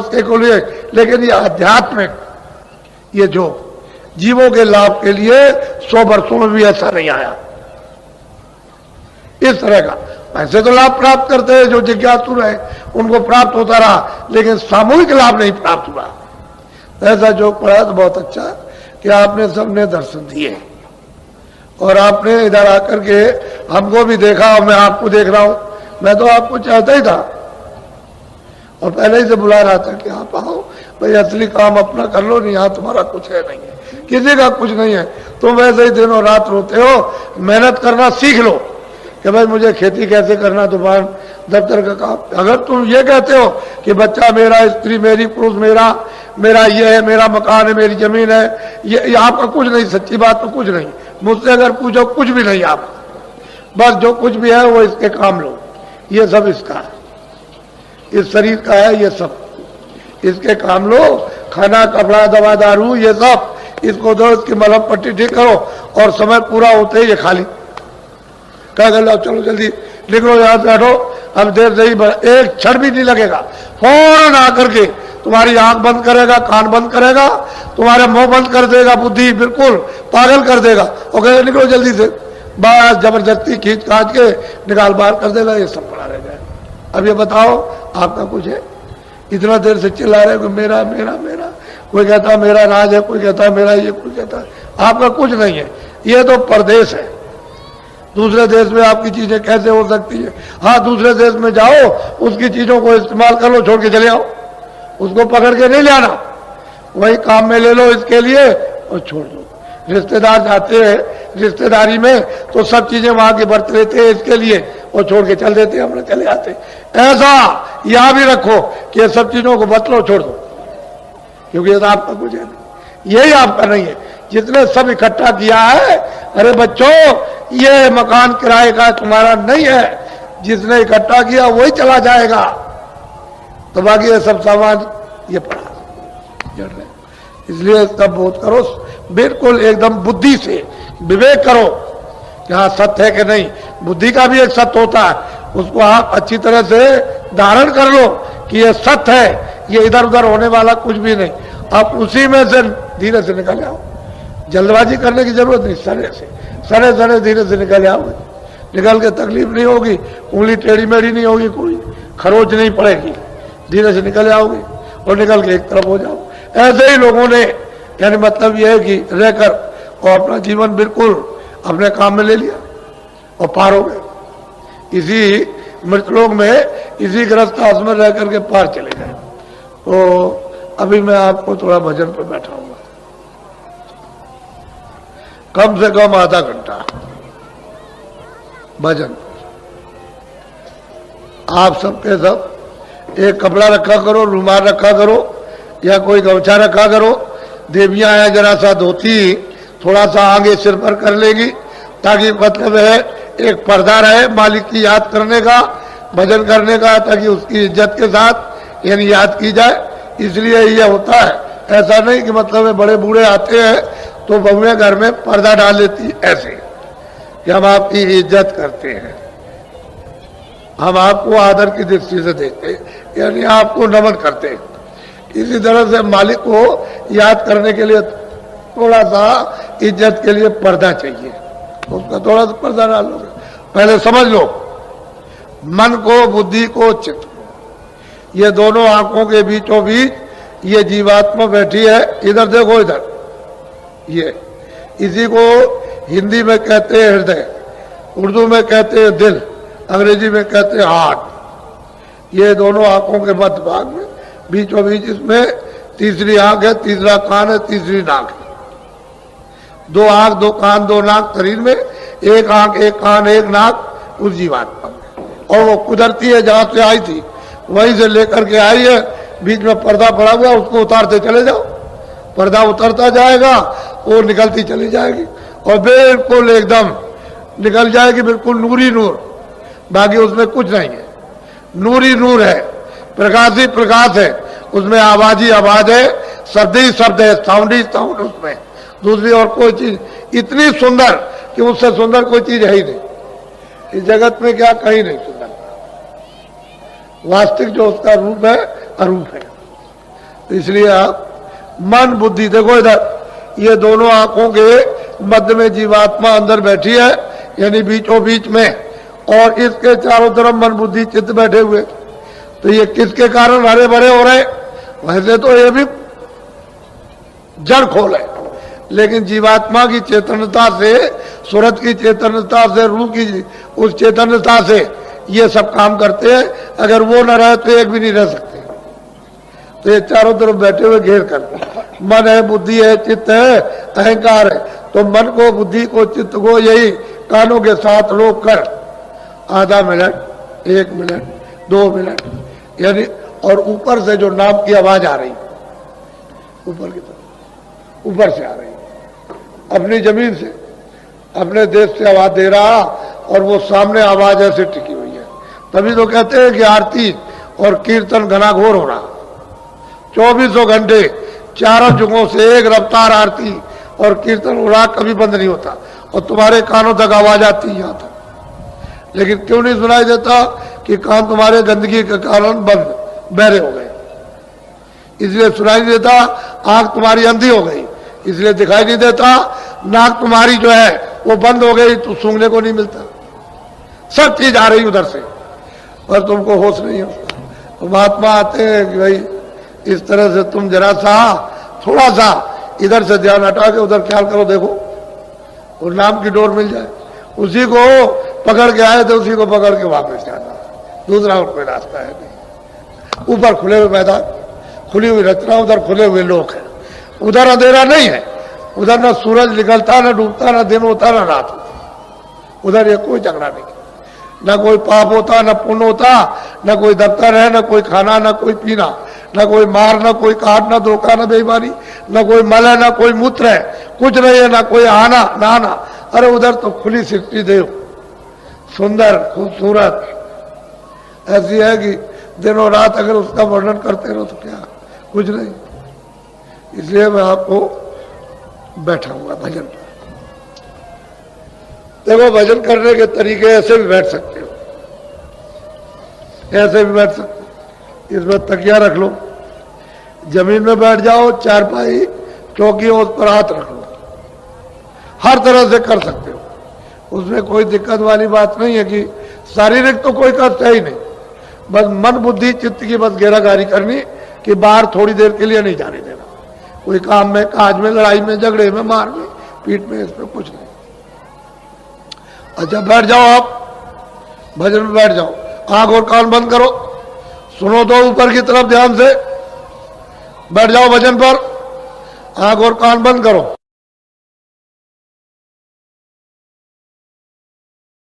इसके को लिए, लेकिन ये आध्यात्मिक, ये जो जीवों के लाभ के लिए 100 वर्षों में भी ऐसा नहीं आया। इस तरह का ऐसे तो लाभ प्राप्त करते हैं जो जिज्ञासु रहे, उनको प्राप्त होता रहा, लेकिन सामूहिक लाभ नहीं प्राप्त हुआ। ऐसा जो पढ़ा तो बहुत अच्छा कि आपने सबने दर्शन दिए और आपने इधर आकर के हमको भी देखा और मैं आपको देख रहा हूं। मैं तो आपको चाहता ही था और पहले ही से बुला रहा था कि आप आओ भाई, असली काम अपना कर लो, नहीं यहाँ तुम्हारा कुछ है नहीं है, किसी का कुछ नहीं है। तुम वैसे ही दिनों रात रोते हो, मेहनत करना सीख लो कि भाई मुझे खेती कैसे करना, दुकान दफ्तर का काम। अगर तुम ये कहते हो कि बच्चा मेरा, स्त्री मेरी, पुरुष मेरा, मेरा ये है, मेरा मकान है, मेरी जमीन है, ये आपका कुछ नहीं, सच्ची बात तो कुछ नहीं। मुझसे अगर पूछो कुछ भी नहीं, आप बस जो कुछ भी है वो इसके काम लो, ये सब इसका है, इस शरीर का है, ये सब इसके काम लो। खाना, कपड़ा, दवा, दारू, ये सब इसको दो, इसकी मलहम पट्टी ठीक करो और समय पूरा होते ही ये खाली क्या कर लो, चलो जल्दी निकलो यहाँ से, हटो, अब देर से ही एक क्षण भी नहीं लगेगा। फौरन आकर के तुम्हारी आंख बंद करेगा, कान बंद करेगा, तुम्हारे मुंह बंद कर देगा, बुद्धि बिल्कुल पागल कर देगा और कहेगा निकलो जल्दी से, बस जबरदस्ती खींच कांच के निकाल बाहर कर देगा, ये सब पड़ा रह जाए। अब ये बताओ आपका कुछ है? इतना देर से चिल्ला रहे हो मेरा मेरा मेरा, कोई कहता मेरा राज है, कोई कहता मेरा ये, कोई कहता आपका कुछ नहीं है। ये तो परदेश है, दूसरे देश में आपकी चीजें कैसे हो सकती है? हाँ, दूसरे देश में जाओ, उसकी चीजों को इस्तेमाल कर लो, छोड़ के चले आओ, उसको पकड़ के नहीं लाना, वही काम में ले लो इसके लिए और छोड़ दो। रिश्तेदार जाते हैं रिश्तेदारी में तो सब चीजें वहां के बरत लेते हैं इसके लिए और छोड़ के चल देते हैं, हम चले आते। ऐसा यहां भी रखो कि सब चीजों को बतलो, छोड़ दो, क्योंकि ये तो आपका कुछ है नहीं, यही आपका नहीं है। जितने सब इकट्ठा किया है, अरे बच्चों ये मकान किराए का तुम्हारा नहीं है, जिसने इकट्ठा किया वही चला जाएगा, तो बाकी ये सब सामान ये पड़ा जड़ रहे। इसलिए इसका बोध करो, बिल्कुल एकदम बुद्धि से विवेक करो कि हाँ सत्य है कि नहीं। बुद्धि का भी एक सत्य होता है, उसको आप अच्छी तरह से धारण कर लो कि ये सत्य है, ये इधर उधर होने वाला कुछ भी नहीं। आप उसी में से धीरे से निकल आओ, जल्दबाजी करने की जरूरत नहीं, सरे सरे धीरे से निकल आओगे, निकल के तकलीफ नहीं होगी, उंगली टेढ़ी मेढ़ी नहीं होगी, कोई खरोच नहीं पड़ेगी, धीरे से निकल आओगे और निकल के एक तरफ हो जाओ। ऐसे ही लोगों ने, यानी मतलब यह है कि रहकर और अपना जीवन बिल्कुल अपने काम में ले लिया और पार हो गए। इसी मृतलोक में, इसी गृहस्थाश्रम में रह करके पार चले गए। तो अभी मैं आपको थोड़ा भजन पर बैठाऊंगा, कम से कम आधा घंटा भजन। आप सबके सब एक कपड़ा रखा करो, रुमाल रखा करो या कोई गमछा रखा करो। देवियां हैं, जरा सा धोती थोड़ा सा आगे सिर पर कर लेगी, ताकि मतलब है एक पर्दा रहे मालिक की याद करने का, भजन करने का, ताकि उसकी इज्जत के साथ यानी याद की जाए। इसलिए यह होता है, ऐसा नहीं कि मतलब है बड़े बूढ़े आते हैं तो बहुएं घर में पर्दा डाल लेती, ऐसे कि हम आपकी इज्जत करते हैं, हम आपको आदर की दृष्टि से देखते हैं, यानी आपको नमन करते हैं। इसी तरह से मालिक को याद करने के लिए थोड़ा सा इज्जत के लिए पर्दा चाहिए, उसका थोड़ा सा पर्दा डाल लो। पहले समझ लो, मन को, बुद्धि को, चित्त को, ये दोनों आंखों के बीचों बीच ये जीवात्मा बैठी है। इधर देखो, इधर ये, इसी को हिंदी में कहते हैं हृदय, उर्दू में कहते हैं दिल, अंग्रेजी में कहते हैं हार्ट। ये दोनों आंखों के मध्य भाग में बीचों बीच इसमें तीसरी आंख है, तीसरा कान है, तीसरी नाक है। दो आंख, दो कान, दो नाक शरीर में, एक आंख, एक कान, एक नाक उस जीवात्मा में। और वो कुदरती है, जहां से आई थी वहीं से लेकर के आई है। बीच में पर्दा पड़ा हुआ, उसको उतारते चले जाओ, पर्दा उतरता जाएगा, वो निकलती चली जाएगी और बिल्कुल एकदम निकल जाएगी, बिल्कुल नूरी नूर, बाकी उसमें कुछ नहीं है, नूरी नूर है, प्रकाश ही प्रकाश है, उसमें आवाज ही आवाज है, शब्द ही शब्द है, साउंड ही साउंड उसमें, दूसरी और कोई चीज इतनी सुंदर कि उससे सुंदर कोई चीज है ही नहीं इस जगत में, क्या कहीं नहीं सुंदर। वास्तविक जो उसका रूप है अरूप है, तो इसलिए आप मन बुद्धि, देखो इधर ये दोनों आंखों के मध्य में जीवात्मा अंदर बैठी है, यानी बीचों बीच में, और इसके चारों तरफ मन बुद्धि चित्त बैठे हुए। तो ये किसके कारण हरे भरे हो रहे? वैसे तो ये भी जड़ खोल है, लेकिन जीवात्मा की चेतनता से, सूरत की चेतनता से, रूह की उस चेतनता से ये सब काम करते हैं। अगर वो न रहे तो एक भी नहीं रह सकते। तो ये चारों तरफ बैठे हुए घेर कर, मन है, बुद्धि है, चित्त है, अहंकार है। तो मन को, बुद्धि को, चित्त को यही कानों के साथ रोक कर आधा मिनट, 1 मिनट, 2 मिनट, यानी, और ऊपर से जो नाम की आवाज आ रही, ऊपर की तरफ, ऊपर से आ रही, अपनी जमीन से, अपने देश से आवाज दे रहा, और वो सामने आवाज ऐसे टिकी हुई है। तभी तो कहते हैं कि आरती और कीर्तन घनाघोर हो रहा, 24 घंटे चारों जुगों से एक रफ्तार आरती और कीर्तन हो रहा, कभी बंद नहीं होता, और तुम्हारे कानों तक आवाज आती है यहां तक। लेकिन क्यों नहीं सुनाई देता? कि कान तुम्हारे गंदगी के कारण बंद, बहरे हो गए, इसलिए सुनाई नहीं देता। आंख तुम्हारी अंधी हो गई, इसलिए दिखाई नहीं देता। नाक तुम्हारी जो है वो बंद हो गई, तो सूंघने को नहीं मिलता। सब चीज आ रही उधर से, पर तुमको होश नहीं होता। तो महात्मा आते हैं कि भाई इस तरह से तुम जरा सा, थोड़ा सा इधर से ध्यान हटा के उधर ख्याल करो, देखो और नाम की डोर मिल जाए। उसी को पकड़ के आए तो उसी को पकड़ के वापस जाना, दूसरा और कोई रास्ता है नहीं। ऊपर खुले हुए मैदान, खुली हुई रचना, उधर खुले हुए लोग हैं। उधर अंधेरा नहीं है, उधर ना सूरज निकलता, ना डूबता, ना दिन होता, ना रात होती। उधर ये कोई झगड़ा नहीं, ना कोई पाप होता, ना पुण्य होता, ना कोई दफ्तर है, ना कोई खाना, ना कोई पीना, ना कोई मार, ना कोई काट, ना धोखा, ना बेईमानी, ना कोई मल है, ना कोई मूत्र है, कुछ नहीं है, ना कोई आना ना आना। अरे उधर तो खुली सृष्टि देव, सुंदर, खूबसूरत, ऐसी है कि दिनों रात अगर उसका वर्णन करते रहो तो क्या, कुछ नहीं। इसलिए मैं आपको बैठा हुआ भजन पर। देखो भजन करने के तरीके ऐसे भी बैठ सकते हो, ऐसे भी बैठ सकते हो। इसमें तकिया रख लो, जमीन में बैठ जाओ, चारपाई, चौकी, उस पर हाथ रख लो, हर तरह से कर सकते हो। उसमें कोई दिक्कत वाली बात नहीं है कि शारीरिक तो कोई कष्ट है ही नहीं, बस मन बुद्धि चित्त की बस घेराघारी करनी कि बाहर थोड़ी देर के लिए नहीं जाने देना, कोई काम में, काज में, लड़ाई में, झगड़े में, मार में, पीठ में, इसमें कुछ नहीं। अच्छा बैठ जाओ, आप भजन में बैठ जाओ, आंख और कान बंद करो, सुनो तो ऊपर की तरफ ध्यान से, बैठ जाओ भजन पर, आंख और कान बंद करो।